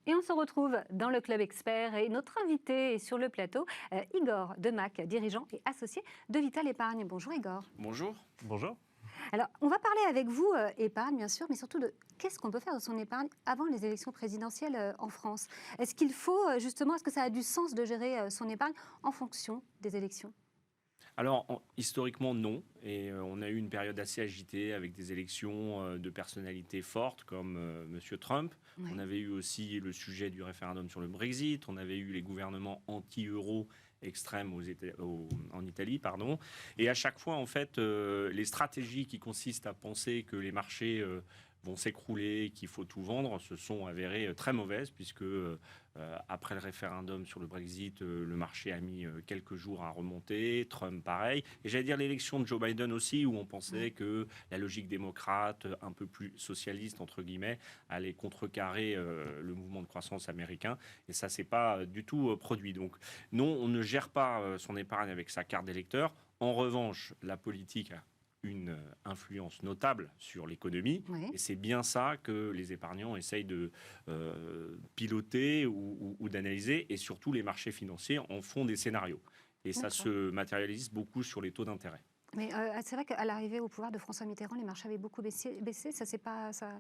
Et on se retrouve dans le Club Expert et notre invité est sur le plateau, Igor Demac, dirigeant et associé de Vital Épargne. Bonjour Igor. Bonjour. Bonjour. Alors, on va parler avec vous épargne, bien sûr, mais surtout de qu'est-ce qu'on peut faire de son épargne avant les élections présidentielles en France. Est-ce qu'il faut, justement, est-ce que ça a du sens de gérer son épargne en fonction des élections ? Alors, historiquement, non. Et on a eu une période assez agitée avec des élections de personnalités fortes comme M. Trump. Ouais. On avait eu aussi le sujet du référendum sur le Brexit. On avait eu les gouvernements anti-euro extrêmes en Italie. Pardon. Et à chaque fois, en fait, les stratégies qui consistent à penser que les marchés vont s'écrouler, qu'il faut tout vendre, se sont avérées très mauvaises, puisque après le référendum sur le Brexit, le marché a mis quelques jours à remonter, Trump pareil, et j'allais dire l'élection de Joe Biden aussi, où on pensait que la logique démocrate, un peu plus socialiste, entre guillemets, allait contrecarrer le mouvement de croissance américain, et ça s'est pas du tout produit. Donc non, on ne gère pas son épargne avec sa carte d'électeur. En revanche, la politique a une influence notable sur l'économie. Oui. Et c'est bien ça que les épargnants essayent de piloter ou d'analyser. Et surtout, les marchés financiers en font des scénarios. Et ça se matérialise beaucoup sur les taux d'intérêt. Mais c'est vrai qu'à l'arrivée au pouvoir de François Mitterrand, les marchés avaient beaucoup baissé. Ça, c'est pas... Ça...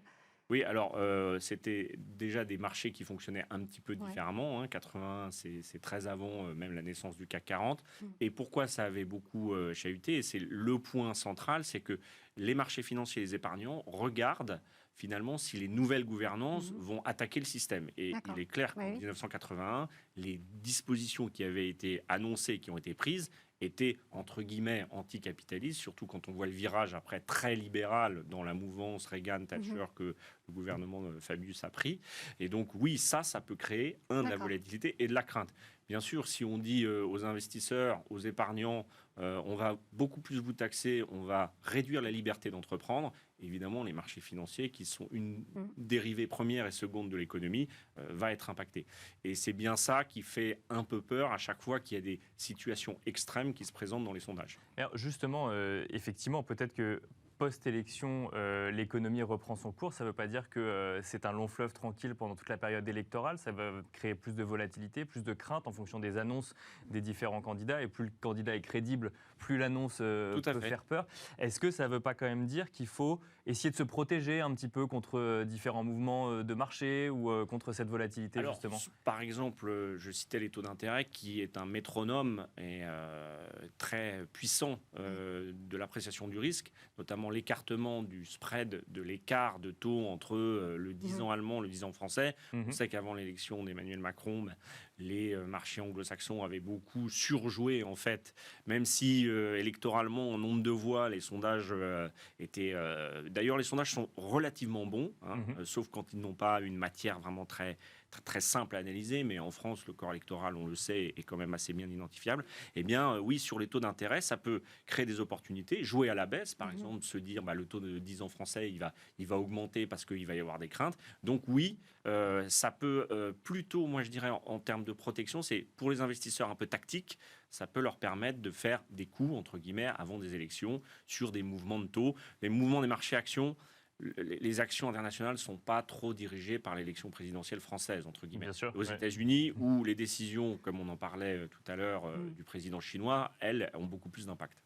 Oui, alors c'était déjà des marchés qui fonctionnaient un petit peu différemment. 80, c'est très avant même la naissance du CAC 40. Et pourquoi ça avait beaucoup chahuté? Et c'est le point central, c'est que les marchés financiers et les épargnants regardent finalement si les nouvelles gouvernances vont attaquer le système. Et il est clair qu'en 1981, les dispositions qui avaient été annoncées, qui ont été prises, étaient, entre guillemets, anticapitalistes, surtout quand on voit le virage après très libéral dans la mouvance Reagan-Thatcher que le gouvernement Fabius a pris. Et donc, oui, ça peut créer, de la volatilité et de la crainte. Bien sûr, si on dit aux investisseurs, aux épargnants, on va beaucoup plus vous taxer, on va réduire la liberté d'entreprendre, évidemment, les marchés financiers, qui sont une dérivée première et seconde de l'économie, va être impacté. Et c'est bien ça qui fait un peu peur à chaque fois qu'il y a des situations extrêmes qui se présentent dans les sondages. Alors justement, effectivement, peut-être que post-élection, l'économie reprend son cours. Ça ne veut pas dire que c'est un long fleuve tranquille pendant toute la période électorale. Ça va créer plus de volatilité, plus de crainte en fonction des annonces des différents candidats. Et plus le candidat est crédible, plus l'annonce peut faire peur. Est-ce que ça ne veut pas quand même dire qu'il faut essayer de se protéger un petit peu contre différents mouvements de marché ou contre cette volatilité, justement? Par exemple, je citais les taux d'intérêt, qui est un métronome et très puissant de l'appréciation du risque, notamment l'écartement du spread, de l'écart de taux entre le 10 ans allemand et le 10 ans français. On sait qu'avant l'élection d'Emmanuel Macron, les marchés anglo-saxons avaient beaucoup surjoué, en fait, même si électoralement, en nombre de voix, les sondages étaient... D'ailleurs, les sondages sont relativement bons, sauf quand ils n'ont pas une matière vraiment très simple à analyser, mais en France, le corps électoral, on le sait, est quand même assez bien identifiable. Eh bien, oui, sur les taux d'intérêt, ça peut créer des opportunités, jouer à la baisse, par exemple, se dire, le taux de 10 ans français, il va augmenter parce qu'il va y avoir des craintes. Donc oui, ça peut plutôt, moi je dirais, en termes de protection, c'est pour les investisseurs un peu tactiques, ça peut leur permettre de faire des coups, entre guillemets, avant des élections, sur des mouvements de taux. Les mouvements des marchés actions, les actions internationales ne sont pas trop dirigées par l'élection présidentielle française, entre guillemets. Aux États-Unis, où les décisions, comme on en parlait tout à l'heure, du président chinois, elles ont beaucoup plus d'impact.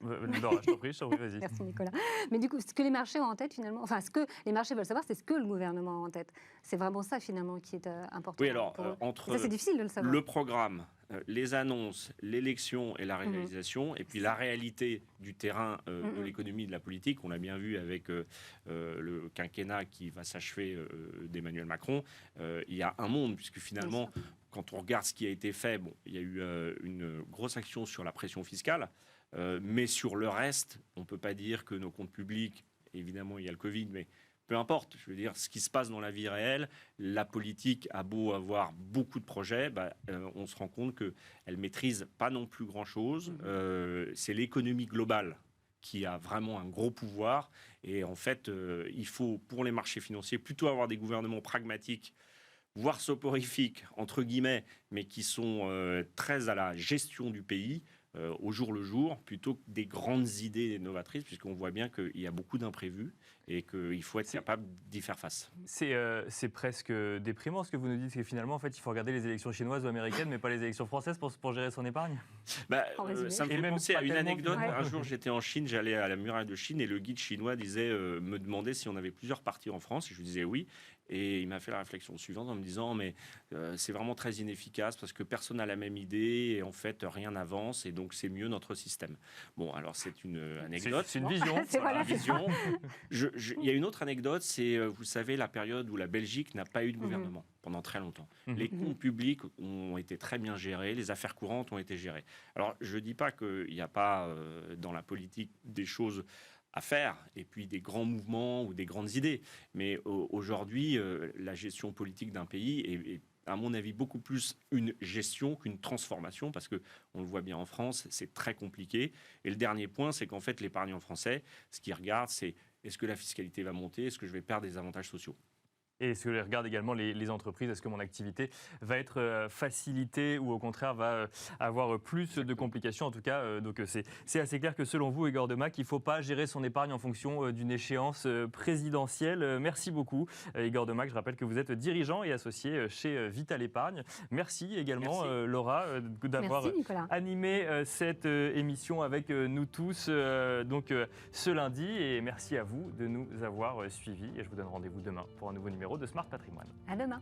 Laura, je t'en prie, vas-y. Merci Nicolas. Mais du coup, ce que les marchés ont en tête finalement, enfin ce que les marchés veulent savoir, c'est ce que le gouvernement a en tête. C'est vraiment ça finalement qui est important. Oui, alors entre ça, c'est difficile de le savoir. Le programme, les annonces, l'élection et la réalisation, et puis la réalité du terrain de l'économie et de la politique, on l'a bien vu avec le quinquennat qui va s'achever d'Emmanuel Macron, il y a un monde, puisque finalement, quand on regarde ce qui a été fait, il y a eu une grosse action sur la pression fiscale, mais sur le reste, on ne peut pas dire que nos comptes publics, évidemment il y a le Covid, mais peu importe, je veux dire, ce qui se passe dans la vie réelle, la politique a beau avoir beaucoup de projets, on se rend compte qu'elle ne maîtrise pas non plus grand-chose. C'est l'économie globale qui a vraiment un gros pouvoir. Et en fait, il faut, pour les marchés financiers, plutôt avoir des gouvernements pragmatiques, voire soporifiques, entre guillemets, mais qui sont très à la gestion du pays, au jour le jour, plutôt que des grandes idées novatrices, puisqu'on voit bien qu'il y a beaucoup d'imprévus et qu'il faut être capable d'y faire face. C'est presque déprimant ce que vous nous dites, c'est que finalement, en fait, il faut regarder les élections chinoises ou américaines, mais pas les élections françaises pour gérer son épargne. Ça me fait penser à une anecdote. Un jour, j'étais en Chine, j'allais à la muraille de Chine et le guide chinois me demandait si on avait plusieurs partis en France. Et je lui disais oui. Et il m'a fait la réflexion suivante en me disant mais c'est vraiment très inefficace parce que personne n'a la même idée et en fait rien n'avance et donc c'est mieux notre système. Bon, alors c'est une anecdote. C'est une vision. Une vision. Il y a une autre anecdote, c'est vous savez la période où la Belgique n'a pas eu de gouvernement pendant très longtemps. Les comptes publics ont été très bien gérés, les affaires courantes ont été gérées. Alors je ne dis pas qu'il n'y a pas dans la politique des choses à faire, et puis des grands mouvements ou des grandes idées. Mais aujourd'hui, la gestion politique d'un pays est, à mon avis, beaucoup plus une gestion qu'une transformation, parce qu'on le voit bien en France, c'est très compliqué. Et le dernier point, c'est qu'en fait, l'épargnant français, ce qu'il regarde, c'est est-ce que la fiscalité va monter, est-ce que je vais perdre des avantages sociaux ? Et ce que regardent également les entreprises, est-ce que mon activité va être facilitée ou au contraire va avoir plus de complications? En tout cas, donc c'est assez clair que selon vous, Igor Demac, il ne faut pas gérer son épargne en fonction d'une échéance présidentielle. Merci beaucoup, Igor Demac. Je rappelle que vous êtes dirigeant et associé chez Vital Épargne. Merci également, Laura, d'avoir animé cette émission avec nous tous ce lundi. Et merci à vous de nous avoir suivis. Et je vous donne rendez-vous demain pour un nouveau numéro de Smart Patrimoine. À demain.